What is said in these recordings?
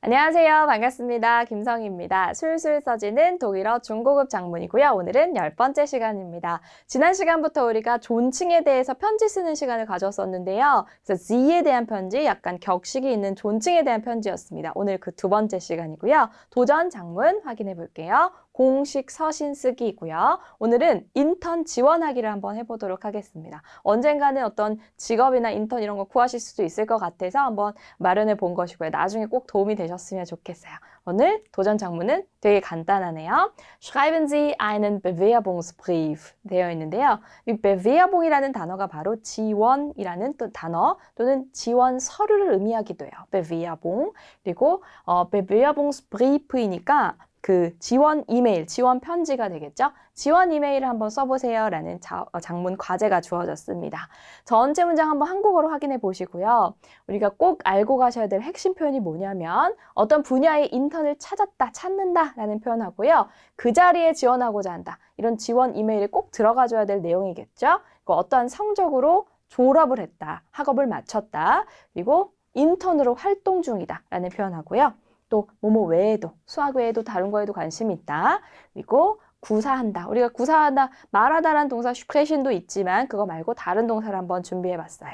안녕하세요. 반갑습니다. 김성희입니다. 술술 써지는 독일어 중고급 작문이고요. 오늘은 10번째 시간입니다. 지난 시간부터 우리가 존칭에 대해서 편지 쓰는 시간을 가졌었는데요. 그래서 Sie에 대한 편지, 약간 격식이 있는 존칭에 대한 편지였습니다. 오늘 그 두 번째 시간이고요. 도전 작문 확인해 볼게요. 공식 서신 쓰기이고요. 오늘은 인턴 지원하기를 한번 해보도록 하겠습니다. 언젠가는 어떤 직업이나 인턴 이런 거 구하실 수도 있을 것 같아서 한번 마련해 본 것이고요. 나중에 꼭 도움이 되셨으면 좋겠어요. 오늘 도전 장문은 되게 간단하네요. Schreiben Sie einen Bewerbungsbrief 되어 있는데요. 이 Bewerbung이라는 단어가 바로 지원이라는 또 단어 또는 지원 서류를 의미하기도 해요. Bewerbung. 그리고 Bewerbungsbrief이니까 그 지원 이메일, 지원 편지가 되겠죠? 지원 이메일을 한번 써보세요 라는 장문 과제가 주어졌습니다. 전체 문장 한번 한국어로 확인해 보시고요. 우리가 꼭 알고 가셔야 될 핵심 표현이 뭐냐면 어떤 분야의 인턴을 찾았다, 찾는다 라는 표현하고요. 그 자리에 지원하고자 한다. 이런 지원 이메일에 꼭 들어가줘야 될 내용이겠죠? 어떠한 성적으로 졸업을 했다, 학업을 마쳤다, 그리고 인턴으로 활동 중이다 라는 표현하고요. 또 뭐뭐 외에도, 수학 외에도 다른 거에도 관심이 있다. 그리고 구사한다. 우리가 구사한다, 말하다라는 동사 sprechen 도 있지만 그거 말고 다른 동사를 한번 준비해봤어요.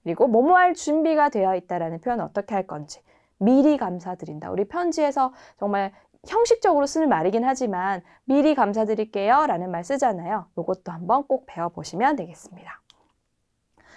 그리고 뭐뭐 할 준비가 되어 있다라는 표현은 어떻게 할 건지. 미리 감사드린다. 우리 편지에서 정말 형식적으로 쓰는 말이긴 하지만 미리 감사드릴게요 라는 말 쓰잖아요. 이것도 한번 꼭 배워보시면 되겠습니다.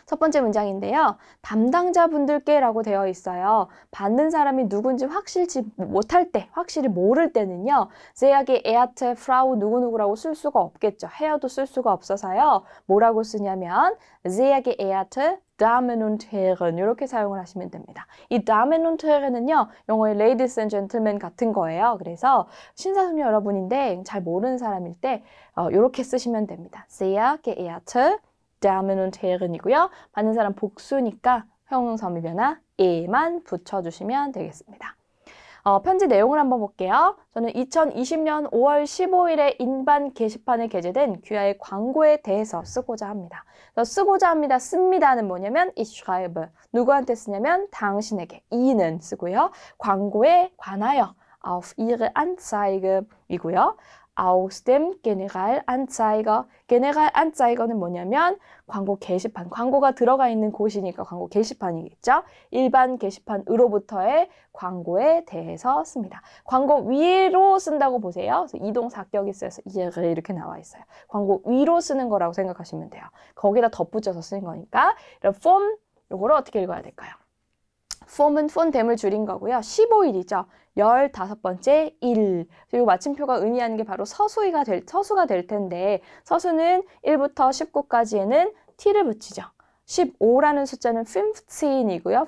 첫 번째 문장인데요. 담당자분들께 라고 되어 있어요. 받는 사람이 누군지 확실치 못할 때, 확실히 모를 때는요. sehr geehrte Frau 누구누구라고 쓸 수가 없겠죠. 헤어도 쓸 수가 없어서요. 뭐라고 쓰냐면 sehr geehrte Damen und Herren 이렇게 사용을 하시면 됩니다. 이 Damen und Herren은요. 영어의 Ladies and Gentlemen 같은 거예요. 그래서 신사숙녀 여러분인데 잘 모르는 사람일 때 이렇게 쓰시면 됩니다. sehr geehrte Damen und Herren이고요. 받는 사람 복수니까 형용사미 변화 e만 붙여주시면 되겠습니다. 편지 내용을 한번 볼게요. 저는 2020년 5월 15일에 인반 게시판에 게재된 귀하의 광고에 대해서 쓰고자 합니다. 쓰고자 합니다. 씁니다는 뭐냐면 ich schreibe. 누구한테 쓰냐면 당신에게. Ihnen 쓰고요. 광고에 관하여 auf Ihre Anzeige 이고요. aus dem Generalanzeiger. Generalanzeiger는 뭐냐면 광고 게시판, 광고가 들어가 있는 곳이니까 광고 게시판이겠죠. 일반 게시판으로부터의 광고에 대해서 씁니다. 광고 위로 쓴다고 보세요. 그래서 이동사격이 쓰여서 이렇게 나와 있어요. 광고 위로 쓰는 거라고 생각하시면 돼요. 거기다 덧붙여서 쓰는 거니까. 이런 form, 요거를 어떻게 읽어야 될까요? form은 폰됨을 줄인 거고요. 15일이죠. 15번째 일. 그리고 마침표가 의미하는 게 바로 서수가 될 텐데 서수는 1부터 19까지에는 t를 붙이죠. 15라는 숫자는 15이고요.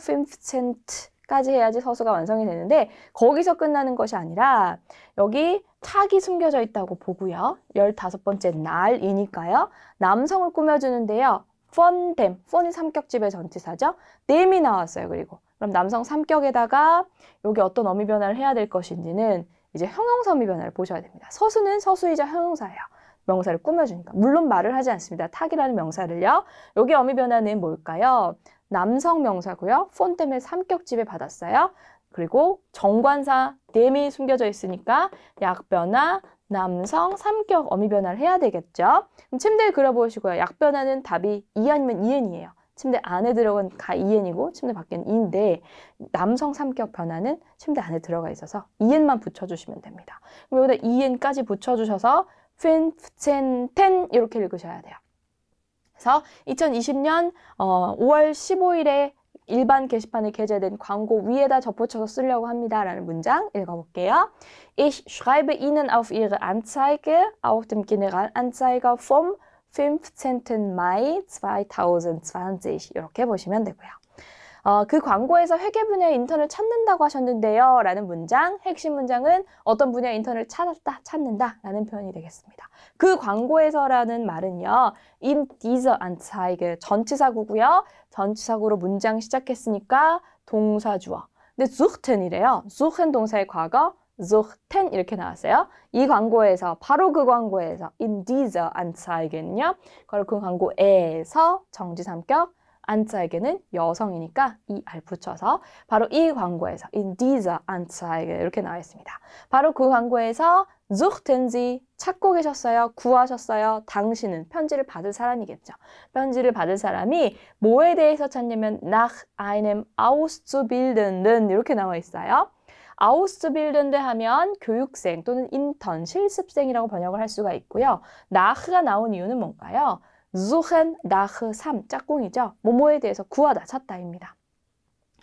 15까지 해야지 서수가 완성이 되는데 거기서 끝나는 것이 아니라 여기 탁이 숨겨져 있다고 보고요. 15번째 날이니까요. 남성을 꾸며주는데요. 폰댐, 폰이 삼격집의 전치사죠. 댐이 나왔어요. 그리고 그럼 남성 3격에다가 여기 어떤 어미 변화를 해야 될 것인지는 이제 형용사 어미 변화를 보셔야 됩니다. 서수는 서수이자 형용사예요. 명사를 꾸며주니까. 물론 말을 하지 않습니다. 탁이라는 명사를요. 여기 어미 변화는 뭘까요? 남성 명사고요. 폰 때문에 3격집에 받았어요. 그리고 정관사 댐이 숨겨져 있으니까 약변화 남성 3격 어미 변화를 해야 되겠죠. 그럼 침대에 그려보시고요. 약변화는 답이 이 아니면 이엔이에요. 침대 안에 들어간 가 이엔이고 침대 밖에는 이인데 남성 3격 변화는 침대 안에 들어가 있어서 이엔만 붙여주시면 됩니다. 그럼 여기다 이엔까지 붙여주셔서 15, 10 이렇게 읽으셔야 돼요. 그래서 2020년 5월 15일에 일반 게시판에 게재된 광고 위에다 접붙여서 쓰려고 합니다. 라는 문장 읽어볼게요. Ich schreibe Ihnen auf Ihre Anzeige auf dem Generalanzeiger vom 15. Mai 2020 이렇게 보시면 되고요. 그 광고에서 회계 분야의 인턴을 찾는다고 하셨는데요. 라는 문장, 핵심 문장은 어떤 분야의 인턴을 찾았다, 찾는다 라는 표현이 되겠습니다. 그 광고에서라는 말은요. in dieser Anzeige 전치사구고요. 전치사구로 문장 시작했으니까 동사 주어. 근데 suchten이래요. suchen 동사의 과거, suchten 이렇게 나왔어요. 이 광고에서, 바로 그 광고에서 in dieser Anzeige는요. 바로 그 광고에서 정지 3격 Anzeige는 여성이니까 er 붙여서 바로 이 광고에서 in dieser Anzeige 이렇게 나와 있습니다. 바로 그 광고에서 suchten Sie 찾고 계셨어요? 구하셨어요? 당신은 편지를 받을 사람이겠죠. 편지를 받을 사람이 뭐에 대해서 찾냐면 nach einem Auszubildenden 이렇게 나와 있어요. Auszubildende 하면 교육생 또는 인턴, 실습생이라고 번역을 할 수가 있고요. nach가 나온 이유는 뭔가요? suchen nach 3, 짝꿍이죠. 뭐뭐에 대해서 구하다, 찾다입니다.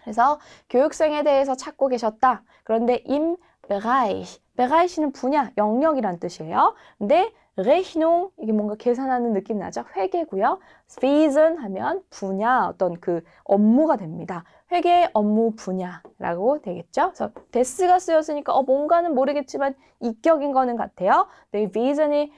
그래서 교육생에 대해서 찾고 계셨다. 그런데 im Bereich, Bereich는 분야, 영역이란 뜻이에요. 근데 Rechnung, 이게 뭔가 계산하는 느낌 나죠? 회계고요. Wesen 하면 분야, 어떤 그 업무가 됩니다. 회계 업무 분야라고 되겠죠? 그래서 데스가 쓰였으니까 뭔가는 모르겠지만 이격인 거는 같아요. 네, Wesen이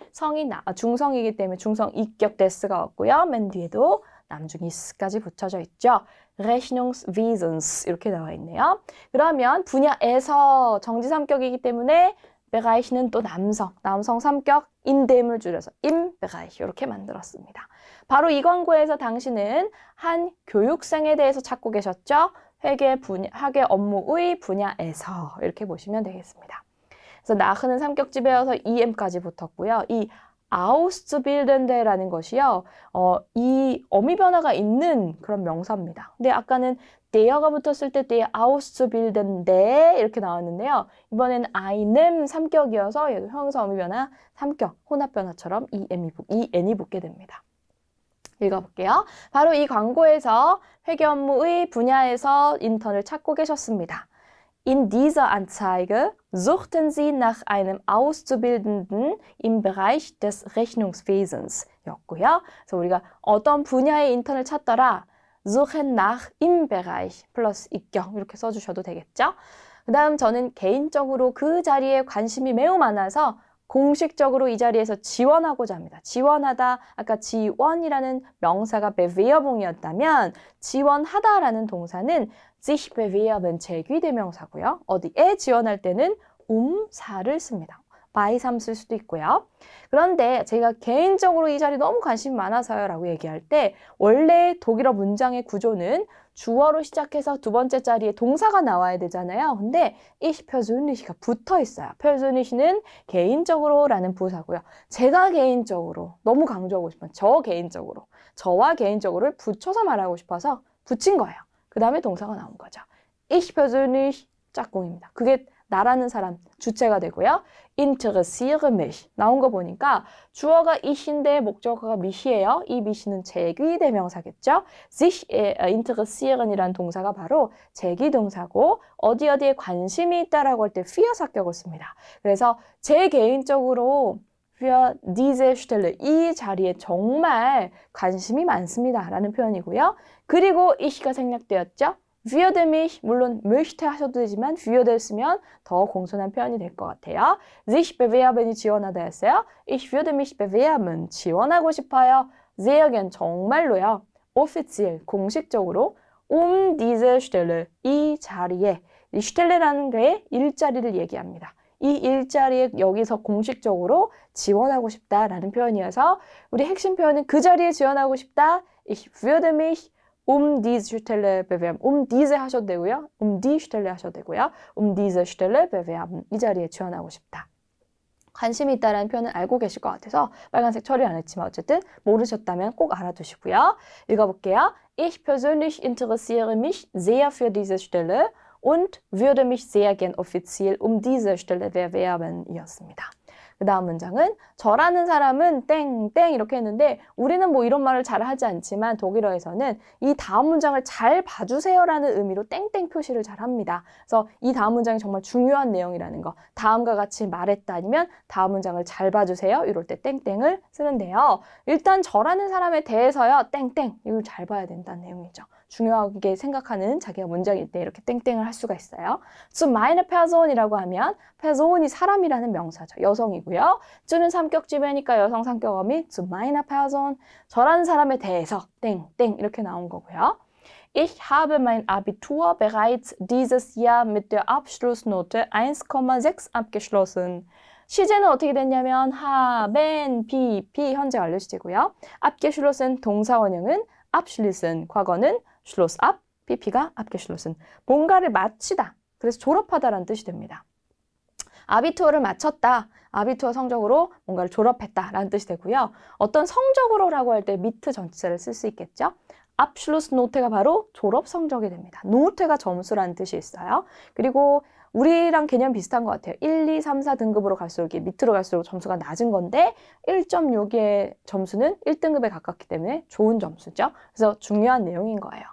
중성이기 때문에 중성 이격 데스가 왔고요. 맨 뒤에도 남중이스까지 붙여져 있죠. Rechnungswesens 이렇게 나와 있네요. 그러면 분야에서 정지 3격이기 때문에 Bereich는 또 남성 3격 인됨을 줄여서 im Bereich 이렇게 만들었습니다. 바로 이 광고에서 당신은 한 교육생에 대해서 찾고 계셨죠? 회계 업무의 분야에서 이렇게 보시면 되겠습니다. 그래서 nach는 3격지 배워서 em까지 붙었고요. 이 Auszubildende라는 것이요. 이 어미 변화가 있는 그런 명사입니다. 근데 아까는 der가 붙었을 때 der Auszubildende 이렇게 나왔는데요. 이번에는 einem 3격이어서 얘도 형용사 어미 변화 3격, 혼합 변화처럼 en이 붙게 됩니다. 읽어볼게요. 바로 이 광고에서 회계 업무의 분야에서 인턴을 찾고 계셨습니다. In dieser Anzeige suchten Sie nach einem Auszubildenden im Bereich des Rechnungswesens 였고요. 그래서 우리가 어떤 분야의 인턴을 찾더라. suchen nach im Bereich 플러스 입격 이렇게 써주셔도 되겠죠. 그 다음 저는 개인적으로 그 자리에 관심이 매우 많아서 공식적으로 이 자리에서 지원하고자 합니다. 지원하다, 아까 지원이라는 명사가 Bewerbung이었다면 지원하다라는 동사는 sich bewerben, 제귀대명사고요. 어디에 지원할 때는 사를 씁니다. by 3 쓸 수도 있고요. 그런데 제가 개인적으로 이 자리 너무 관심이 많아서요 라고 얘기할 때 원래 독일어 문장의 구조는 주어로 시작해서 두 번째 자리에 동사가 나와야 되잖아요. 근데 ich persönlich가 붙어 있어요. persönlich는 개인적으로 라는 부사고요. 제가 개인적으로 너무 강조하고 싶은 저 개인적으로 저와 개인적으로를 붙여서 말하고 싶어서 붙인 거예요. 그 다음에 동사가 나온 거죠. ich persönlich 짝꿍입니다. 그게 나라는 사람 주체가 되고요. interessiere mich 나온 거 보니까 주어가 ich인데 목적어가 mich이에요. 이 mich는 제귀대명사겠죠. sich interessieren이라는 동사가 바로 제귀동사고 어디에 관심이 있다라고 할 때 für 사격을 씁니다. 그래서 제 개인적으로 für diese Stelle 이 자리에 정말 관심이 많습니다 라는 표현이고요. 그리고 ich가 생략되었죠. würde mich, 물론 möchte 하셔도 되지만 würde 쓰면 더 공손한 표현이 될 것 같아요. sich bewerben이 지원하다였어요. ich würde mich bewerben, 지원하고 싶어요. sehr gern, 정말로요. offiziell, 공식적으로 diese Stelle, 이 자리에, 이 Stelle라는 게 일자리를 얘기합니다. 이 일자리에 여기서 공식적으로 지원하고 싶다라는 표현이어서 우리 핵심 표현은 그 자리에 지원하고 싶다. ich würde mich diese Stelle bewerben. diese 하셔도 되고요. die Stelle 하셔도 되고요. diese Stelle bewerben. 이 자리에 지원하고 싶다. 관심이 있다는 표현은 알고 계실 것 같아서 빨간색 처리 안 했지만 어쨌든 모르셨다면 꼭 알아두시고요. 읽어볼게요. Ich persönlich interessiere mich sehr für diese Stelle und würde mich sehr gern offiziell diese Stelle bewerben 이었습니다. 그 다음 문장은 저라는 사람은 땡땡 이렇게 했는데 우리는 뭐 이런 말을 잘 하지 않지만 독일어에서는 이 다음 문장을 잘 봐주세요라는 의미로 땡땡 표시를 잘 합니다. 그래서 이 다음 문장이 정말 중요한 내용이라는 거. 다음과 같이 말했다 아니면 다음 문장을 잘 봐주세요. 이럴 때 땡땡을 쓰는데요. 일단 저라는 사람에 대해서요. 땡땡 이걸 잘 봐야 된다는 내용이죠. 중요하게 생각하는 자기가 문장일 때 이렇게 땡땡을 할 수가 있어요. zu meine Person이라고 하면 person이 사람이라는 명사죠. 여성이고요. zu는 삼격지배니까 여성 삼격어미 zu meiner Person 저라는 사람에 대해서 땡땡 이렇게 나온 거고요. Ich habe mein Abitur bereits dieses Jahr mit der Abschlussnote 1,6 abgeschlossen. 시제는 어떻게 됐냐면 haben, be 현재 완료 시제고요. abgeschlossen 동사 원형은 abschließen. 과거는 schloss ab, pp가 abgeschlossen. 뭔가를 마치다. 그래서 졸업하다라는 뜻이 됩니다. 아비투어를 마쳤다. 아비투어 성적으로 뭔가를 졸업했다라는 뜻이 되고요. 어떤 성적으로라고 할 때 미트 전치사를 쓸 수 있겠죠. Abschlussnote가 바로 졸업 성적이 됩니다. 노트가 점수라는 뜻이 있어요. 그리고 우리랑 개념 비슷한 것 같아요. 1, 2, 3, 4 등급으로 갈수록 이렇게 밑으로 갈수록 점수가 낮은 건데 1.6의 점수는 1등급에 가깝기 때문에 좋은 점수죠. 그래서 중요한 내용인 거예요.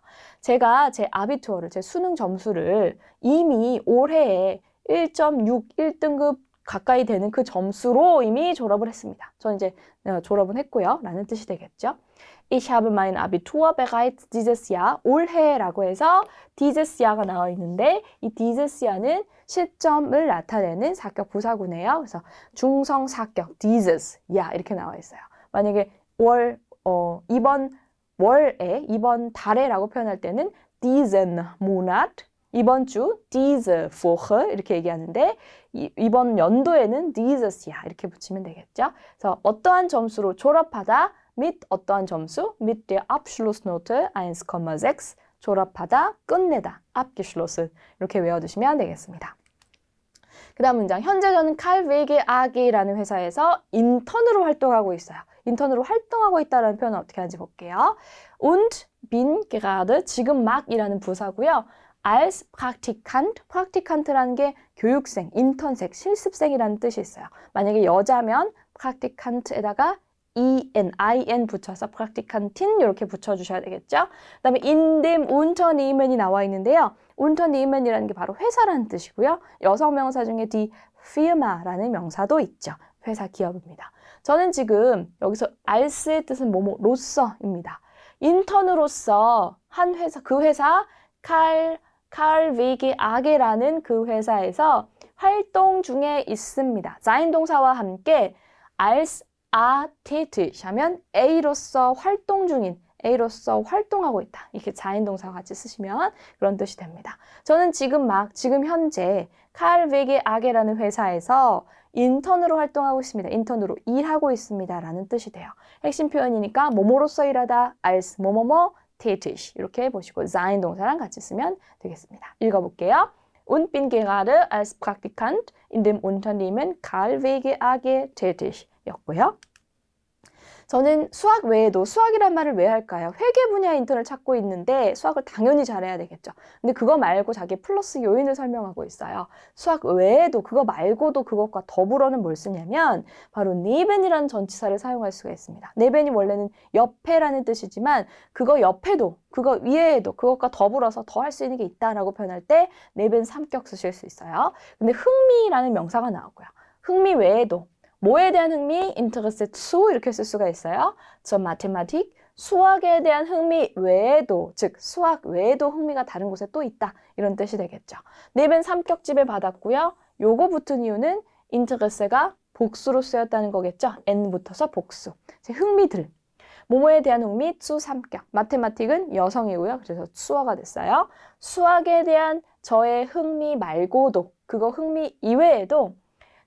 제가 제 아비투어를, 제 수능 점수를 이미 올해에 1.6, 1등급 가까이 되는 그 점수로 이미 졸업을 했습니다. 저는 이제 졸업은 했고요. 라는 뜻이 되겠죠. Ich habe mein Abitur bereits dieses Jahr. 올해라고 해서 dieses Jahr가 나와 있는데 이 dieses Jahr는 시점을 나타내는 사격 부사구네요. 그래서 중성 사격 dieses Jahr 이렇게 나와 있어요. 만약에 이번 월에, 이번 달에라고 표현할 때는 diesen Monat, 이번 주 diese Woche 이렇게 얘기하는데 이번 연도에는 dieses Jahr 이렇게 붙이면 되겠죠. 그래서 어떠한 점수로 졸업하다 mit 어떠한 점수 mit der Abschlussnote 1,6 졸업하다, 끝내다, abgeschlossen 이렇게 외워두시면 되겠습니다. 그 다음 문장, 현재 저는 칼웨게 아기라는 회사에서 인턴으로 활동하고 있어요. 인턴으로 활동하고 있다는 표현은 어떻게 하는지 볼게요. Und bin gerade, 지금 막이라는 부사고요. als Praktikant, Praktikant라는 게 교육생, 인턴생, 실습생이라는 뜻이 있어요. 만약에 여자면 Praktikant에다가 in 붙여서 Praktikantin 이렇게 붙여주셔야 되겠죠. 그 다음에 in dem Unternehmen이 나와 있는데요. Unternehmen이라는 게 바로 회사라는 뜻이고요. 여성 명사 중에 die Firma라는 명사도 있죠. 회사, 기업입니다. 저는 지금 여기서 als의 뜻은 뭐뭐로서입니다. 인턴으로서 한 회사, 그 회사 칼웨게 아게라는 그 회사에서 활동 중에 있습니다. sein 동사와 함께 als tätig 하면 A로서 활동 중인, A로서 활동하고 있다. 이렇게 자인동사와 같이 쓰시면 그런 뜻이 됩니다. 저는 지금 현재 칼웨게 아게라는 회사에서 인턴으로 활동하고 있습니다. 인턴으로 일하고 있습니다. 라는 뜻이 돼요. 핵심 표현이니까 뭐뭐로서 일하다, als 뭐뭐뭐 tätig 이렇게 보시고 sein 동사랑 같이 쓰면 되겠습니다. 읽어볼게요. Und bin gerade als Praktikant in dem Unternehmen Kalwege AG tätig 였고요. 저는 수학 외에도, 수학이란 말을 왜 할까요? 회계 분야 인턴을 찾고 있는데 수학을 당연히 잘해야 되겠죠. 근데 그거 말고 자기 플러스 요인을 설명하고 있어요. 수학 외에도, 그거 말고도 그것과 더불어는 뭘 쓰냐면 바로 neben이라는 전치사를 사용할 수가 있습니다. neben이 원래는 옆에라는 뜻이지만 그거 옆에도, 그거 위에에도, 그것과 더불어서 더 할 수 있는 게 있다라고 표현할 때 neben 삼격 쓰실 수 있어요. 근데 흥미라는 명사가 나오고요. 흥미 외에도 뭐에 대한 흥미? Interesse zu 이렇게 쓸 수가 있어요. zur Mathematik, 수학에 대한 흥미 외에도, 즉 수학 외에도 흥미가 다른 곳에 또 있다. 이런 뜻이 되겠죠. neben 삼격집에 받았고요. 요거 붙은 이유는 Interesse가 복수로 쓰였다는 거겠죠. n 붙어서 복수. 흥미들. 뭐뭐에 대한 흥미, zu 삼격. 마테마틱은 여성이고요. 그래서 수어가 됐어요. 수학에 대한 저의 흥미 말고도, 그거 흥미 이외에도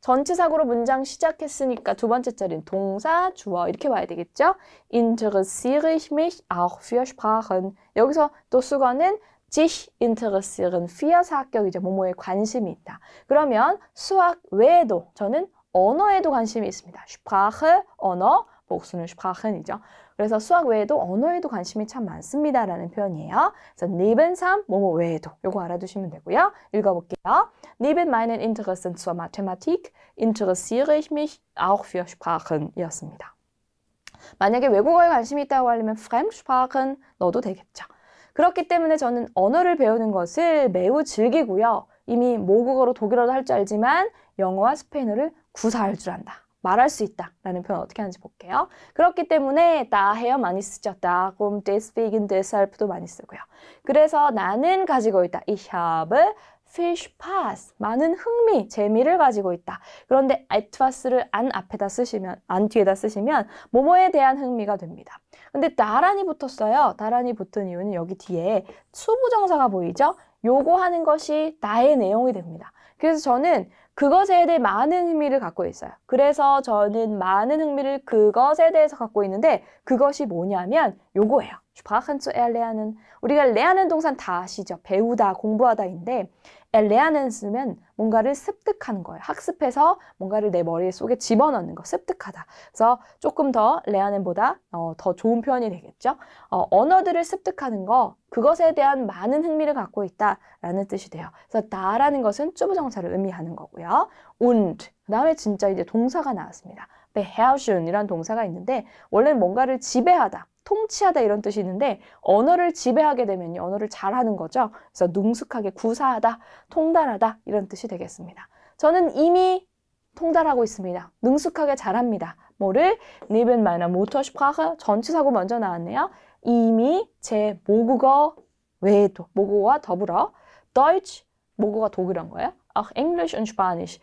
전치사구로 문장 시작했으니까 두 번째 자리는 동사, 주어 이렇게 봐야 되겠죠? Interessiere ich mich auch für Sprachen. 여기서 또 수거는 sich interessieren für 사격이죠. 뭐뭐에 관심이 있다. 그러면 수학 외에도 저는 언어에도 관심이 있습니다. Sprache, 언어, 복수는 Sprachen이죠. 그래서 수학 외에도 언어에도 관심이 참 많습니다라는 표현이에요. 그래서 neben 삼, 뭐뭐 외에도 요거 알아두시면 되고요. 읽어볼게요. Neben meinen Interessen zur Mathematik interessiere ich mich auch für Sprachen 이었습니다. 만약에 외국어에 관심이 있다고 하려면 Fremdsprachen 넣어도 되겠죠. 그렇기 때문에 저는 언어를 배우는 것을 매우 즐기고요. 이미 모국어로 독일어도 할 줄 알지만 영어와 스페인어를 구사할 줄 안다. 말할 수 있다 라는 표현 어떻게 하는지 볼게요. 그렇기 때문에 daher 많이 쓰죠. darum, deswegen, deshalb도 많이 쓰고요. 그래서 나는 가지고 있다. Ich habe viel Spaß. 많은 흥미, 재미를 가지고 있다. 그런데 etwas를 안 앞에다 쓰시면, 안 뒤에다 쓰시면 뭐뭐에 대한 흥미가 됩니다. 근데 다란이 붙었어요. 다란이 붙은 이유는 여기 뒤에 수부정사가 보이죠? 요거 하는 것이 나의 내용이 됩니다. 그래서 저는 그것에 대해 많은 흥미를 갖고 있어요. 그래서 저는 많은 흥미를 그것에 대해서 갖고 있는데 그것이 뭐냐면 요거예요. Sprachen zu erlernen. 우리가 lernen 동사는 다 아시죠? 배우다, 공부하다인데 lernen 쓰면 뭔가를 습득하는 거예요. 학습해서 뭔가를 내 머릿속에 집어넣는 거, 습득하다. 그래서 조금 더 lernen보다 더 좋은 표현이 되겠죠? 언어들을 습득하는 거, 그것에 대한 많은 흥미를 갖고 있다라는 뜻이 돼요. 그래서 다라는 것은 주부정사를 의미하는 거고요. und, 그 다음에 진짜 이제 동사가 나왔습니다. beherrschen 이란 동사가 있는데 원래는 뭔가를 지배하다, 통치하다 이런 뜻이 있는데 언어를 지배하게 되면요. 언어를 잘하는 거죠. 그래서 능숙하게 구사하다, 통달하다 이런 뜻이 되겠습니다. 저는 이미 통달하고 있습니다. 능숙하게 잘합니다. 뭐를? Neben meiner Muttersprache 전치사고 먼저 나왔네요. 이미 제 모국어 외에도 모국어와 더불어 Deutsch, 모국어가 독일어인 거예요. Auch Englisch und Spanisch.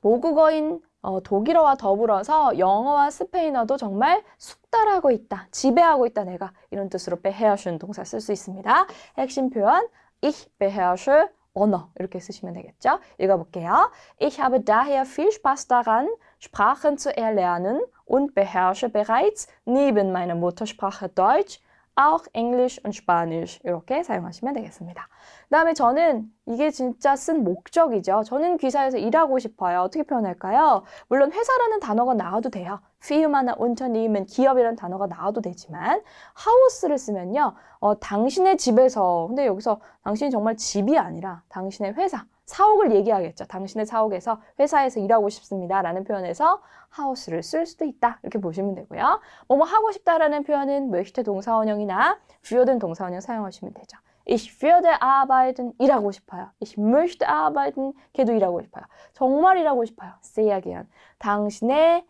모국어인 독일어와 더불어서 영어와 스페인어도 정말 숙달하고 있다, 지배하고 있다 내가 이런 뜻으로 beherrschen 동사 쓸 수 있습니다. 핵심 표현 Ich beherrsche 언어 이렇게 쓰시면 되겠죠. 읽어볼게요. Ich habe daher viel Spaß daran, Sprachen zu erlernen und beherrsche bereits neben meiner Muttersprache Deutsch auch English und Spanish 이렇게 사용하시면 되겠습니다. 그 다음에 저는 이게 진짜 쓴 목적이죠. 저는 기사에서 일하고 싶어요. 어떻게 표현할까요? 물론 회사라는 단어가 나와도 돼요. Firma나 Unternehmen, 기업이라는 단어가 나와도 되지만 Haus를 쓰면요. 당신의 집에서, 근데 여기서 당신이 정말 집이 아니라 당신의 회사, 사옥을 얘기하겠죠. 당신의 사옥에서 회사에서 일하고 싶습니다 라는 표현에서 house를 쓸 수도 있다 이렇게 보시면 되고요. 뭐뭐 하고 싶다라는 표현은 möchte 동사원형이나 würden 동사원형 사용하시면 되죠. Ich würde arbeiten 일하고 싶어요. Ich möchte arbeiten 걔도 일하고 싶어요. 정말 일하고 싶어요. sehr gern 당신의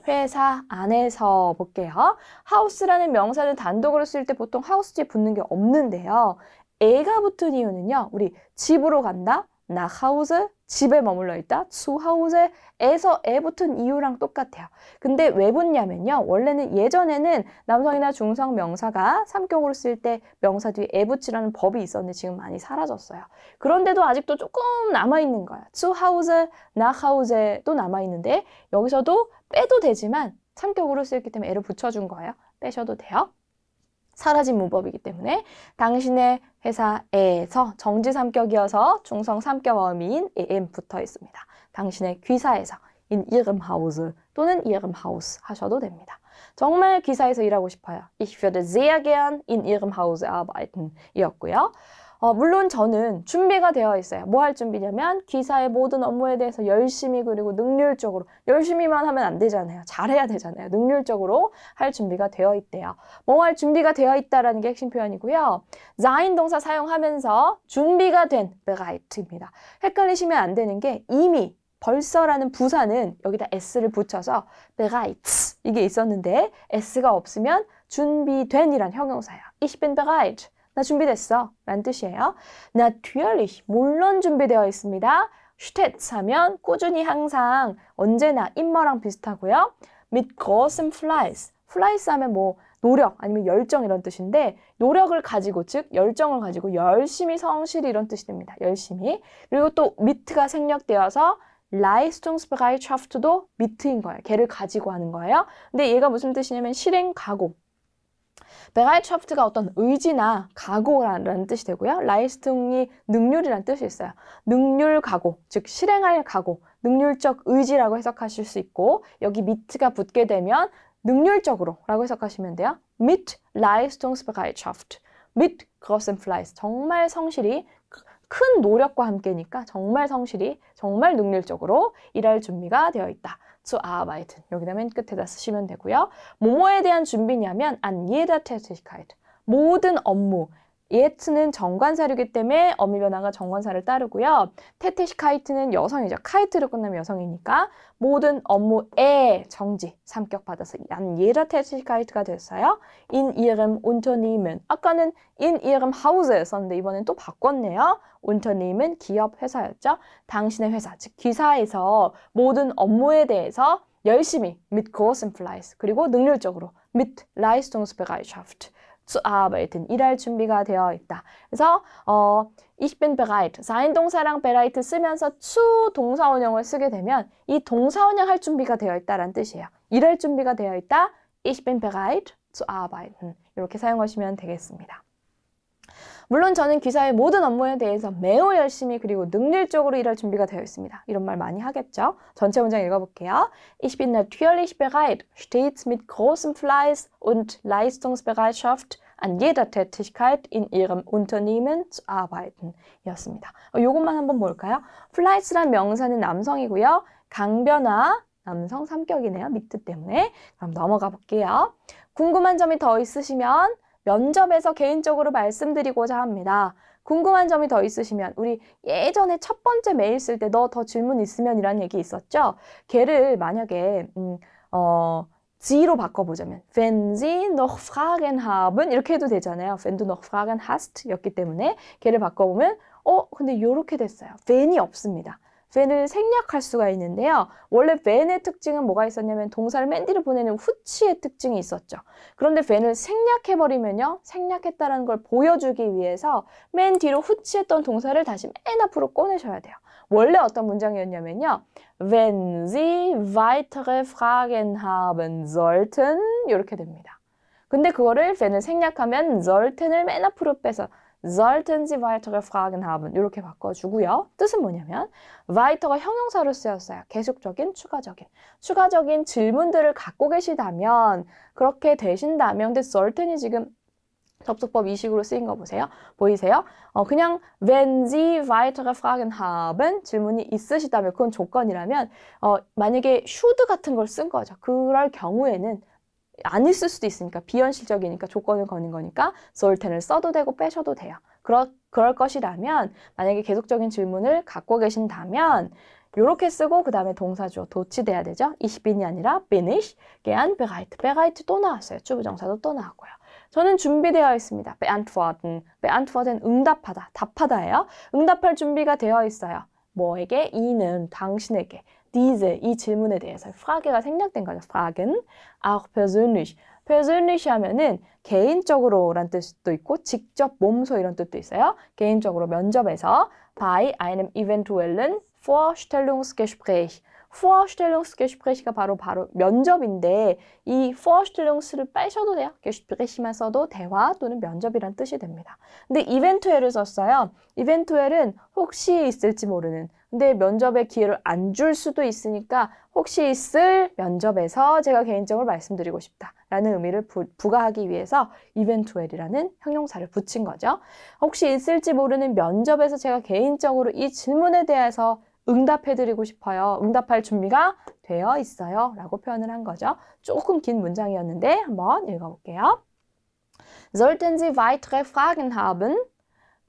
회사 안에서 볼게요. house라는 명사는 단독으로 쓸 때 보통 house 뒤에 붙는 게 없는데요. 애가 붙은 이유는요. 우리 집으로 간다. nach Hause, 집에 머물러 있다. zu Hause에서 에 붙은 이유랑 똑같아요. 근데 왜 붙냐면요. 원래는 예전에는 남성이나 중성 명사가 삼격으로 쓸 때 명사 뒤에 에 붙이라는 법이 있었는데 지금 많이 사라졌어요. 그런데도 아직도 조금 남아있는 거예요. zu Hause, nach Hause도 남아있는데 여기서도 빼도 되지만 삼격으로 쓰였기 때문에 에를 붙여준 거예요. 빼셔도 돼요. 사라진 문법이기 때문에 당신의 회사에서 정지 3격이어서 중성 3격 어미인 am 붙어 있습니다. 당신의 귀사에서 in ihrem Hause 또는 ihrem Haus 하셔도 됩니다. 정말 기사에서 일하고 싶어요. Ich würde sehr gern in ihrem Hause arbeiten 이었고요. 물론 저는 준비가 되어 있어요. 뭐 할 준비냐면 기사의 모든 업무에 대해서 열심히 그리고 능률적으로 열심히만 하면 안 되잖아요. 잘해야 되잖아요. 능률적으로 할 준비가 되어 있대요. 뭐 할 준비가 되어 있다라는 게 핵심 표현이고요. sein 동사 사용하면서 준비가 된 bereit입니다. 헷갈리시면 안 되는 게 이미 벌써라는 부사는 여기다 s를 붙여서 bereits 이게 있었는데 s가 없으면 준비된이란 형용사예요. Ich bin bereit. 나 준비됐어 라는 뜻이에요. Natürlich, 물론 준비되어 있습니다. stets 하면 꾸준히 항상 언제나 임머랑 비슷하고요. mit großem Fleiß, Fleiß 하면 뭐 노력 아니면 열정 이런 뜻인데 노력을 가지고 즉 열정을 가지고 열심히 성실히 이런 뜻이 됩니다. 열심히. 그리고 또 mit가 생략되어서 Leistungsbereitschaft도 mit인 거예요. 걔를 가지고 하는 거예요. 근데 얘가 무슨 뜻이냐면 실행 각오. Bereitschaft가 어떤 의지나 각오라는 뜻이 되고요. Leistung이 능률이라는 뜻이 있어요. 능률 각오, 즉 실행할 각오, 능률적 의지라고 해석하실 수 있고 여기 mit가 붙게 되면 능률적으로 라고 해석하시면 돼요. Mit Leistungsbereitschaft, mit großem Fleiß, 정말 성실히 큰 노력과 함께니까 정말 성실히, 정말 능률적으로 일할 준비가 되어 있다. zu arbeiten. 여기다 맨 끝에다 쓰시면 되고요. 뭐뭐에 대한 준비냐면 an jeder Tätigkeit. 모든 업무. 예트는 정관사류이기 때문에 어미 변화가 정관사를 따르고요. Tätigkeit는 여성이죠. 카이트로 끝나면 여성이니까 모든 업무에 정지, 삼격 받아서 an jeder Tätigkeit가 됐어요. in ihrem Unternehmen. 아까는 in ihrem Hause 썼는데 이번엔 또 바꿨네요. Unternehmen, 기업, 회사였죠. 당신의 회사, 즉 기사에서 모든 업무에 대해서 열심히 mit großem Fleiß 그리고 능률적으로 mit Leistungsbereitschaft zu arbeiten. 일할 준비가 되어 있다. 그래서 ich bin bereit. sein 동사랑 bereit 쓰면서 zu 동사원형을 쓰게 되면 이 동사원형 할 준비가 되어 있다라는 뜻이에요. 일할 준비가 되어 있다. Ich bin bereit zu arbeiten. 이렇게 사용하시면 되겠습니다. 물론 저는 기사의 모든 업무에 대해서 매우 열심히 그리고 능률적으로 일할 준비가 되어 있습니다. 이런 말 많이 하겠죠? 전체 문장 읽어볼게요. Ich bin natürlich bereit, stets mit großem Fleiß und Leistungsbereitschaft an jeder Tätigkeit in Ihrem Unternehmen zu arbeiten. 이었습니다. 요것만 한번 볼까요? Fleiß란 명사는 남성이고요. 강변화, 남성 3격이네요. 미트 때문에. 그럼 넘어가 볼게요. 궁금한 점이 더 있으시면 면접에서 개인적으로 말씀드리고자 합니다. 궁금한 점이 더 있으시면 우리 예전에 첫 번째 메일 쓸 때 너 더 질문 있으면 이라는 얘기 있었죠? 걔를 만약에 Sie로 바꿔보자면 Wenn Sie noch Fragen haben 이렇게 해도 되잖아요. Wenn du noch Fragen hast 였기 때문에 걔를 바꿔보면 근데 이렇게 됐어요. When이 없습니다. when을 생략할 수가 있는데요. 원래 when의 특징은 뭐가 있었냐면 동사를 맨 뒤로 보내는 후치의 특징이 있었죠. 그런데 when을 생략해버리면요. 생략했다는 걸 보여주기 위해서 맨 뒤로 후치했던 동사를 다시 맨 앞으로 꺼내셔야 돼요. 원래 어떤 문장이었냐면요. Wenn Sie weitere Fragen haben sollten 이렇게 됩니다. 근데 그거를 when을 생략하면 sollten을 맨 앞으로 빼서 Sollten Sie weitere Fragen haben 이렇게 바꿔주고요. 뜻은 뭐냐면 weiter가 형용사로 쓰였어요. 계속적인, 추가적인 질문들을 갖고 계시다면 그렇게 되신다면 근데 sollten이 지금 접속법 이 식으로 쓰인 거 보세요. 보이세요? 그냥 wenn Sie weitere Fragen haben 질문이 있으시다면 그건 조건이라면 만약에 should 같은 걸 쓴 거죠. 그럴 경우에는 안 있을 수도 있으니까 비현실적이니까 조건을 거는 거니까 sollten을 써도 되고 빼셔도 돼요. 그럴 것이라면 만약에 계속적인 질문을 갖고 계신다면 이렇게 쓰고 그 다음에 동사주어 도치돼야 되죠. Ich bin이 아니라 bin ich gern bereit. bereit 또 나왔어요. 주부정사도 또 나왔고요. 저는 준비되어 있습니다. beantworten. beantworten 응답하다. 답하다예요. 응답할 준비가 되어 있어요. 뭐에게? Ihnen, 당신에게. diese, 이 질문에 대해서 frage가 생략된 거죠. fragen, auch persönlich. persönlich 하면은 개인적으로란 뜻도 있고 직접 몸소 이런 뜻도 있어요. 개인적으로 면접에서 bei einem eventuellen Vorstellungsgespräch. Vorstellungsgespräch가 바로 면접인데 이 Vorstellungs를 빼셔도 돼요. Gespräch만 써도 대화 또는 면접이란 뜻이 됩니다. 근데 eventuell을 썼어요. eventuell은 혹시 있을지 모르는 근데 면접에 기회를 안 줄 수도 있으니까 혹시 있을 면접에서 제가 개인적으로 말씀드리고 싶다라는 의미를 부가하기 위해서 eventuell이라는 형용사를 붙인 거죠. 혹시 있을지 모르는 면접에서 제가 개인적으로 이 질문에 대해서 응답해드리고 싶어요. 응답할 준비가 되어 있어요. 라고 표현을 한 거죠. 조금 긴 문장이었는데 한번 읽어볼게요. Sollten Sie weitere Fragen haben,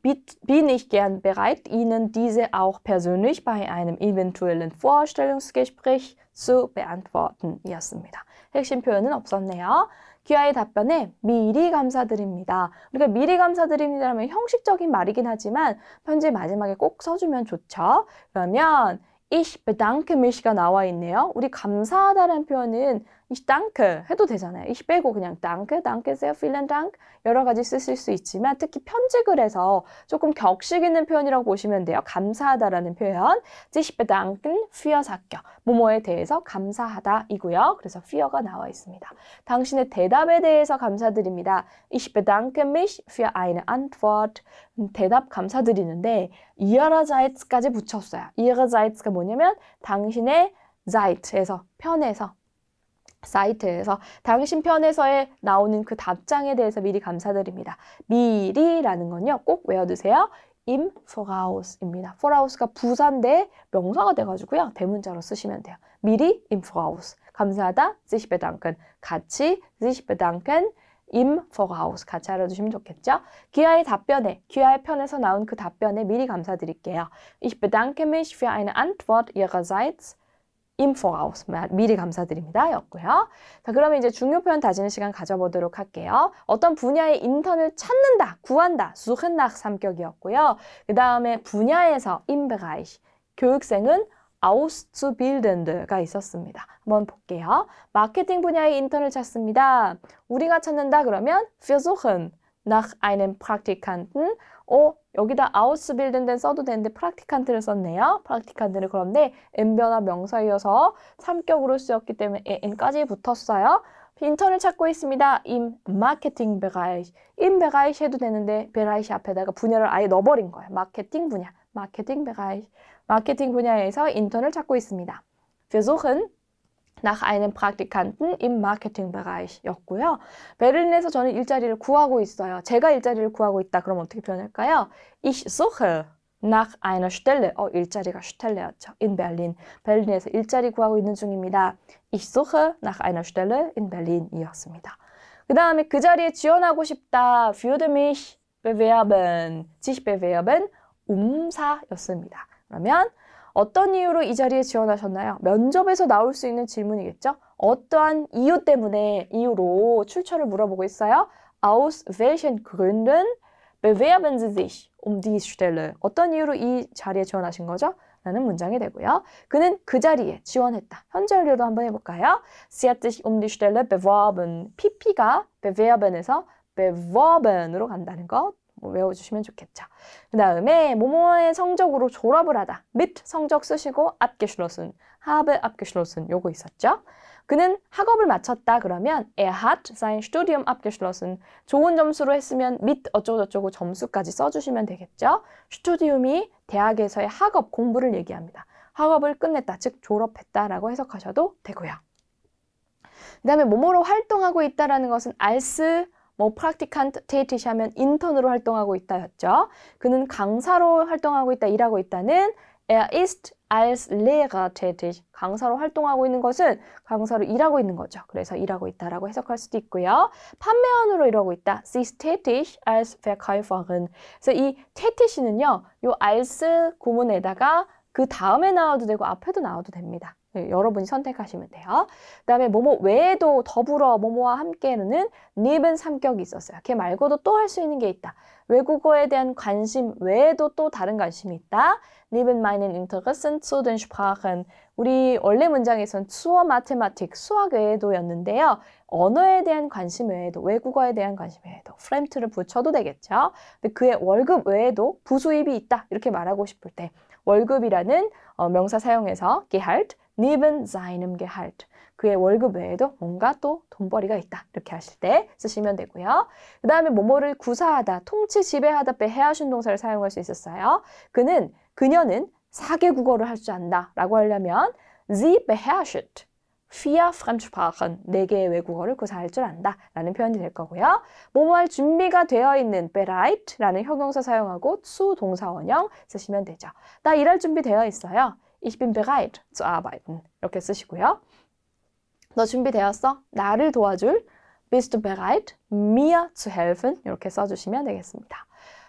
bin ich gern bereit, Ihnen diese auch persönlich bei einem eventuellen Vorstellungsgespräch zu beantworten. 이었습니다. 핵심 표현은 없었네요. 귀하의 답변에 미리 감사드립니다. 우리가 미리 감사드립니다 하면 형식적인 말이긴 하지만 편지 마지막에 꼭 써주면 좋죠. 그러면 ich bedanke mich가 나와 있네요. 우리 감사하다라는 표현은 ich danke 해도 되잖아요. ich 빼고 그냥 danke, danke sehr, vielen Dank 여러 가지 쓰실 수 있지만 특히 편직을 해서 조금 격식 있는 표현이라고 보시면 돼요. 감사하다라는 표현. sich bedanken für 사격. 뭐뭐에 대해서 감사하다이고요. 그래서 für가 나와 있습니다. 당신의 대답에 대해서 감사드립니다. Ich bedanke mich für eine Antwort. 대답 감사드리는데 ihrerseits까지 붙였어요. ihrerseits가 뭐냐면 당신의 Seite에서 편에서 사이트에서 당신 편에서에 나오는 그 답장에 대해서 미리 감사드립니다. 미리라는 건요. 꼭 외워두세요. im Voraus입니다. Voraus가 부사인데 명사가 돼가지고요. 대문자로 쓰시면 돼요. 미리 im Voraus. 감사하다. sich bedanken. 같이 sich bedanken. im Voraus. 같이 알아두시면 좋겠죠? 귀하의 답변에, 귀하의 편에서 나온 그 답변에 미리 감사드릴게요. Ich bedanke mich für eine Antwort Ihrerseits. im Voraus, 미리 감사드립니다 였고요. 자, 그러면 이제 중요 표현 다지는 시간 가져보도록 할게요. 어떤 분야의 인턴을 찾는다, 구한다, suchen nach 3격이었고요. 그 다음에 분야에서 im Bereich, 교육생은 Auszubildend가 있었습니다. 한번 볼게요. 마케팅 분야의 인턴을 찾습니다. 우리가 찾는다 그러면 versuchen nach einem Praktikanten. 여기다 Auszubildenden 써도 되는데 프락티칸트를 썼네요. 프락티칸트를 그런데 N변화 명사이어서 3격으로 쓰였기 때문에 N까지 붙었어요. 인턴을 찾고 있습니다. im Marketingbereich. im Bereich 해도 되는데 Bereich 앞에다가 분야를 아예 넣어버린 거예요. 마케팅 분야. Marketingbereich. 마케팅 분야에서 인턴을 찾고 있습니다. versuchen nach einem Praktikanten im Marketingbereich 였고요. 베를린에서 저는 일자리를 구하고 있어요. 제가 일자리를 구하고 있다. 그럼 어떻게 표현할까요? Ich suche nach einer Stelle. 일자리가 Stelle였죠. In Berlin. 베를린에서 일자리 구하고 있는 중입니다. Ich suche nach einer Stelle in Berlin 이었습니다. 그 다음에 그 자리에 지원하고 싶다. würde mich bewerben. sich bewerben. um사였습니다. 그러면 어떤 이유로 이 자리에 지원하셨나요? 면접에서 나올 수 있는 질문이겠죠? 어떠한 이유로 출처를 물어보고 있어요? Aus welchen Gründen bewerben Sie sich um diese Stelle? 어떤 이유로 이 자리에 지원하신 거죠? 라는 문장이 되고요. 그는 그 자리에 지원했다. 현재 완료도 한번 해볼까요? Sie hat sich um die Stelle beworben. PP가 bewerben에서 beworben으로 간다는 거 외워주시면 좋겠죠. 그 다음에 뭐뭐의 성적으로 졸업을 하다. mit 성적 쓰시고 abgeschlossen, habe abgeschlossen 요거 있었죠. 그는 학업을 마쳤다 그러면 er hat sein Studium abgeschlossen. 좋은 점수로 했으면 mit 어쩌고저쩌고 점수까지 써주시면 되겠죠. 스튜디움이 대학에서의 학업, 공부를 얘기합니다. 학업을 끝냈다, 즉 졸업했다라고 해석하셔도 되고요. 그 다음에 뭐뭐로 활동하고 있다라는 것은 als Praktikant tätig 하면 인턴으로 활동하고 있다였죠. 그는 강사로 활동하고 있다, 일하고 있다는 er ist als Lehrer tätig. 강사로 활동하고 있는 것은 강사로 일하고 있는 거죠. 그래서 일하고 있다라고 해석할 수도 있고요. 판매원으로 일하고 있다. Sie ist tätig als Verkäuferin. 그래서 이 tätig는요, 요 als 구문에다가 그 다음에 나와도 되고 앞에도 나와도 됩니다. 여러분이 선택하시면 돼요. 그 다음에 뭐뭐 외에도 더불어 뭐뭐와 함께는 neben 삼격이 있었어요. 걔 말고도 또 할 수 있는 게 있다. 외국어에 대한 관심 외에도 또 다른 관심이 있다. neben meinen Interessen zu den Sprachen. 우리 원래 문장에선 zur Mathematik, 수학 외에도였는데요. 언어에 대한 관심 외에도, 외국어에 대한 관심 외에도 fremd를 붙여도 되겠죠. 근데 그의 월급 외에도 부수입이 있다. 이렇게 말하고 싶을 때 월급이라는 명사 사용해서 Gehalt, neben seinem Gehalt. 그의 월급 외에도 뭔가 또 돈벌이가 있다. 이렇게 하실 때 쓰시면 되고요. 그 다음에 뭐뭐를 구사하다, 통치, 지배하다, beherrschen 동사를 사용할 수 있었어요. 그녀는 4개 국어를 할 줄 안다 라고 하려면 sie beherrscht 4 Fremdsprachen, 4개의 외국어를 구사할 줄 안다 라는 표현이 될 거고요. 뭐뭐 할 준비가 되어 있는 bereit 라는 형용사 사용하고 zu 동사 원형 쓰시면 되죠. 나 일할 준비 되어 있어요. Ich bin bereit zu arbeiten. 이렇게 쓰시고요. 너 준비되었어? 나를 도와줄? Bist du bereit, mir zu helfen? 이렇게 써주시면 되겠습니다.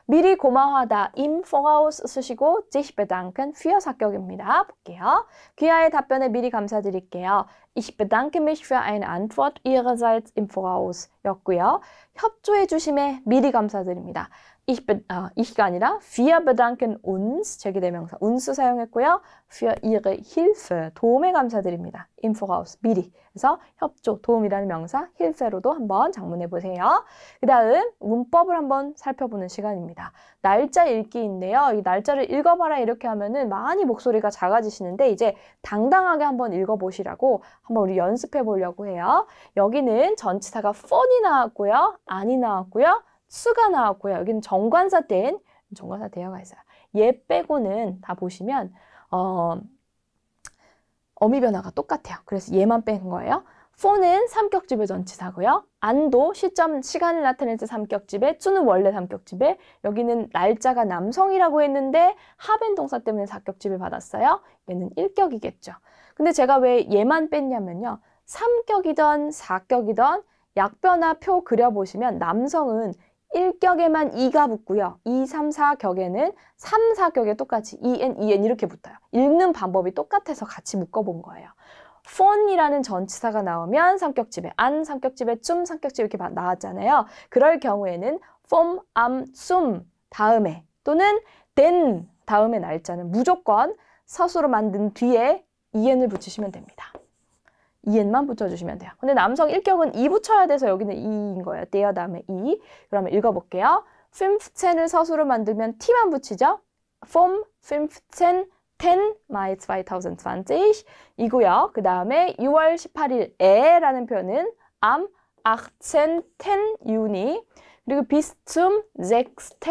미리 고마워하다, im Voraus 쓰시고 sich bedanken, für 사격입니다. 볼게요. 귀하의 답변에 미리 감사드릴게요. Ich bedanke mich für eine Antwort Ihrerseits im Voraus 였고요. 협조해 주심에 미리 감사드립니다. ich가 아니라 wir bedanken uns, 제기대명사 uns 사용했고요. für ihre Hilfe, 도움에 감사드립니다. im Voraus, 미리. 그래서 협조, 도움이라는 명사 Hilfe로도 한번 작문해 보세요. 그 다음 문법을 한번 살펴보는 시간입니다. 날짜 읽기인데요. 이 날짜를 읽어봐라 이렇게 하면은 많이 목소리가 작아지시는데 이제 당당하게 한번 읽어보시라고 한번 우리 연습해 보려고 해요. 여기는 전치사가 fun이 나왔고요. 안이 나왔고요. 수가 나왔고요. 여기는 정관사 대여가 있어요. 얘 빼고는 다 보시면 어미 변화가 똑같아요. 그래서 얘만 뺀 거예요. for는 삼격집의 전치사고요. 안도 시간을 나타낼 때 삼격집에, to는 원래 삼격집에, 여기는 날짜가 남성이라고 했는데 하벤 동사 때문에 사격집을 받았어요. 얘는 1격이겠죠. 근데 제가 왜 얘만 뺐냐면요. 3격이던 4격이던 약변화표 그려보시면 남성은 1격에만 2가 붙고요. 2, 3, 4격에는 3, 4격에 똑같이 EN, EN 이렇게 붙어요. 읽는 방법이 똑같아서 같이 묶어본 거예요. fun이라는 전치사가 나오면 삼격집에 안, 삼격집에 zum, 삼격집 이렇게 나왔잖아요. 그럴 경우에는 vom, am, zum 다음에 또는 den 다음에 날짜는 무조건 서술로 만든 뒤에 en을 붙이시면 됩니다. en만 붙여주시면 돼요. 근데 남성 1격은 이 붙여야 돼서 여기는 이인 거예요. der 다음에 이. 그러면 읽어볼게요. 15을 서술로 만들면 t만 붙이죠. vom 15. 10 Mai 2020 이고요. 그 다음에 6월 18일에 라는 표현은 am 18. Juni 그리고 bis zum 6.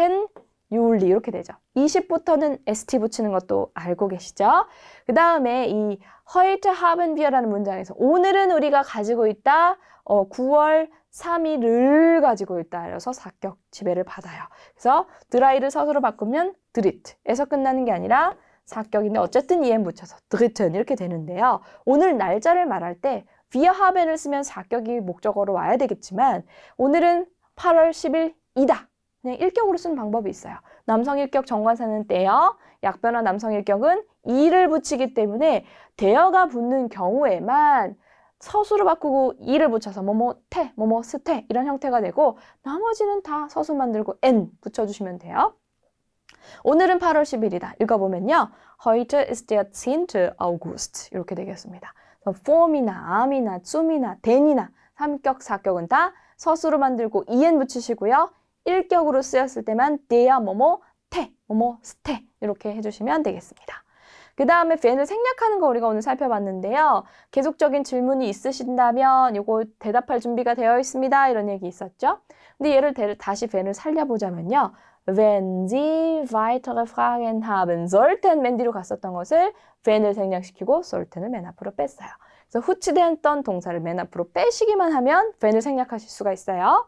Juli 이렇게 되죠. 20부터는 st 붙이는 것도 알고 계시죠? 그 다음에 이 heute haben wir라는 문장에서 오늘은 우리가 가지고 있다. 9월 3일을 가지고 있다. 그래서 사격 지배를 받아요. 그래서 드라이를 서술로 바꾸면 dritt에서 끝나는 게 아니라 사격인데 어쨌든 en 붙여서 dritten 이렇게 되는데요. 오늘 날짜를 말할 때 wir haben을 쓰면 사격이 목적어로 와야 되겠지만 오늘은 8월 10일이다. 그냥 1격으로 쓰는 방법이 있어요. 남성 1격 정관사는 der, 약변화 남성 1격은 이를 붙이기 때문에 der가 붙는 경우에만 서술을 바꾸고 이를 붙여서 뭐뭐 태, 뭐뭐 스태 이런 형태가 되고 나머지는 다 서술 만들고 n 붙여주시면 돼요. 오늘은 8월 10일이다. 읽어보면요. Heute ist der 10. August 이렇게 되겠습니다. form이나 am이나 zum이나 then이나 3격, 4격은 다 서술로 만들고 en 붙이시고요. 1격으로 쓰였을 때만 der, 뭐뭐, 태, 뭐뭐, 스태 이렇게 해주시면 되겠습니다. 그 다음에 ven을 생략하는 거 우리가 오늘 살펴봤는데요. 계속적인 질문이 있으신다면 이거 대답할 준비가 되어 있습니다. 이런 얘기 있었죠. 근데 얘를 다시 ven을 살려보자면요. Wenn Sie weitere Fragen haben sollten 맨 뒤로 갔었던 것을 when을 생략시키고 sollten을 맨 앞으로 뺐어요. 그래서 후치됐던 동사를 맨 앞으로 빼시기만 하면 when을 생략하실 수가 있어요.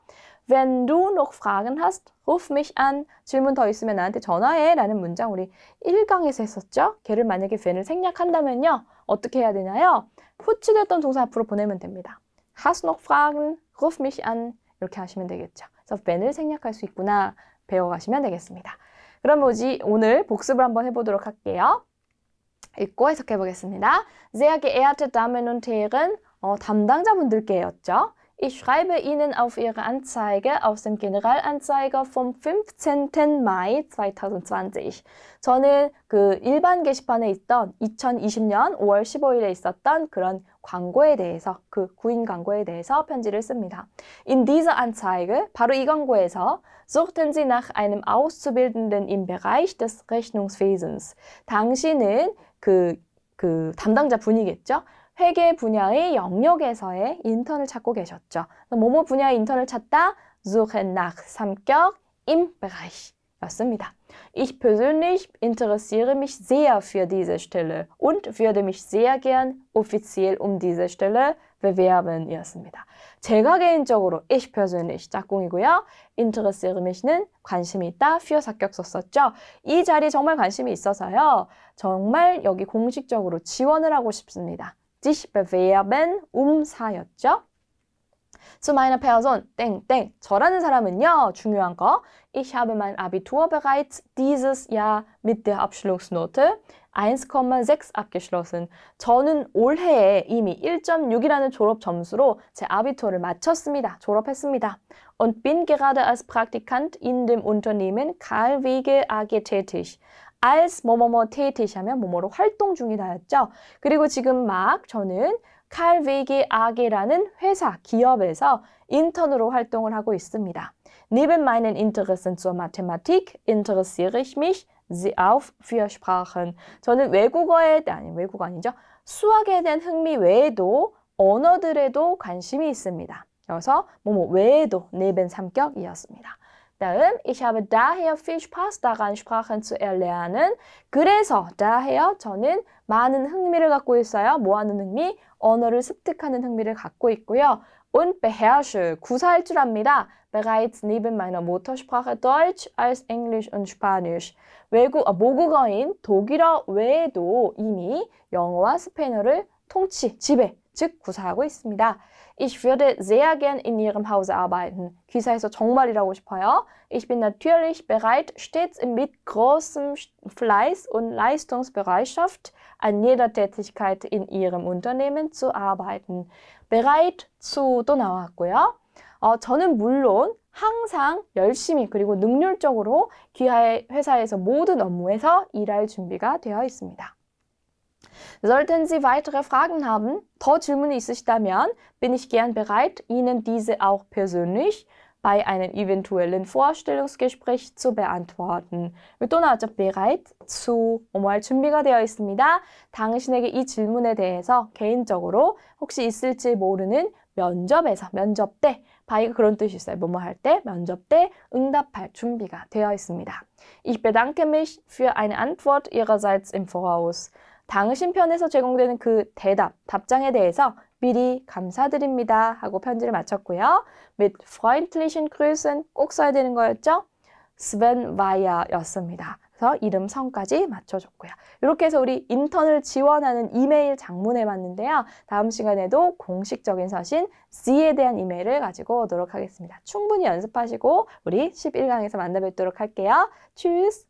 Wenn du noch Fragen hast, ruf mich an. 질문 더 있으면 나한테 전화해 라는 문장 우리 1강에서 했었죠. 걔를 만약에 when을 생략한다면요. 어떻게 해야 되나요? 후치됐던 동사 앞으로 보내면 됩니다. Hast noch Fragen, ruf mich an. 이렇게 하시면 되겠죠. 그래서 when을 생략할 수 있구나 배워가시면 되겠습니다. 그럼 오늘 복습을 한번 해보도록 할게요. 읽고 해석해 보겠습니다. Sehr geehrte Damen und Herren, 담당자분들께였죠. Ich schreibe Ihnen auf Ihre Anzeige aus dem Generalanzeiger vom 15. Mai 2020. 저는 그 일반 게시판에 있던 2020년 5월 15일에 있었던 그런 광고에 대해서, 그 구인 광고에 대해서 편지를 씁니다. In dieser Anzeige, 바로 이 광고에서 suchten Sie nach einem Auszubildenden im Bereich des Rechnungswesens. 당신은 그 담당자 분이겠죠? 회계 분야의 영역에서의 인턴을 찾고 계셨죠. 뭐뭐 분야의 인턴을 찾다, suchen nach 3격 im Bereich 였습니다. Ich persönlich interessiere mich sehr für diese Stelle und würde mich sehr gern offiziell diese Stelle bewerben 이었습니다. 제가 개인적으로 ich persönlich 짝꿍이고요. interessiere mich는 관심이 있다, für 사격 썼었죠. 이 자리 정말 관심이 있어서요. 정말 여기 공식적으로 지원을 하고 싶습니다. sich bewerben 사였죠. Zu meiner Person, 땡땡. 저라는 사람은요, 중요한 거. Ich habe mein Abitur bereits dieses Jahr mit der Abschlussnote 1,6 abgeschlossen. 저는 올해에 이미 1.6이라는 졸업 점수로 제 아비투어를 마쳤습니다. 졸업했습니다. Und bin gerade als Praktikant in dem Unternehmen Karl-Wege AG tätig. als 뭐뭐뭐 tätig 하면 뭐뭐로 활동 중이다였죠. 그리고 지금 막 저는 Karl-Wege AG라는 회사, 기업에서 인턴으로 활동을 하고 있습니다. Neben meinen Interessen zur Mathematik interessiere ich mich auch für Sprachen. 저는 외국어 아니죠. 수학에 대한 흥미 외에도 언어들에도 관심이 있습니다. 그래서 뭐뭐 외에도 neben 3격이었습니다. 다음, ich habe daher viel Spaß daran, Sprachen zu erlernen. 그래서, daher, 저는 많은 흥미를 갖고 있어요. 뭐 하는 흥미? 언어를 습득하는 흥미를 갖고 있고요. Und beherrsche, 구사할 줄 압니다. Bereits neben meiner Muttersprache Deutsch als Englisch und Spanisch. 모국어인 독일어 외에도 이미 영어와 스페인어를 지배, 즉 구사하고 있습니다. Ich würde sehr gern in Ihrem Hause arbeiten. 기사에서 정말 일하고 싶어요. Ich bin natürlich bereit, stets mit großem Fleiß und Leistungsbereitschaft an jeder Tätigkeit in Ihrem Unternehmen zu arbeiten. bereit to도 나왔고요. 저는 물론 항상 열심히 그리고 능률적으로 기아의 회사에서 모든 업무에서 일할 준비가 되어 있습니다. Sollten Sie weitere Fragen haben, 더 질문이 있으시다면 bin ich gern bereit, Ihnen diese auch persönlich bei einem eventuellen Vorstellungsgespräch zu beantworten. 또 나왔죠? bereit zu 뭐할 준비가 되어 있습니다. 당신에게 이 질문에 대해서 개인적으로 혹시 있을지 모르는 면접에서, 면접 때, by가 그런 뜻이 있어요. 뭐뭐 할 때, 면접 때 응답할 준비가 되어 있습니다. Ich bedanke mich für eine Antwort Ihrerseits im Voraus. 당신 편에서 제공되는 그 대답, 답장에 대해서 미리 감사드립니다 하고 편지를 마쳤고요. Mit freundlichen Grüßen 꼭 써야 되는 거였죠? Sven Weyer 였습니다. 그래서 이름, 성까지 맞춰줬고요. 이렇게 해서 우리 인턴을 지원하는 이메일 장문해 봤는데요. 다음 시간에도 공식적인 서신 C에 대한 이메일을 가지고 오도록 하겠습니다. 충분히 연습하시고 우리 11강에서 만나 뵙도록 할게요. Tschüss!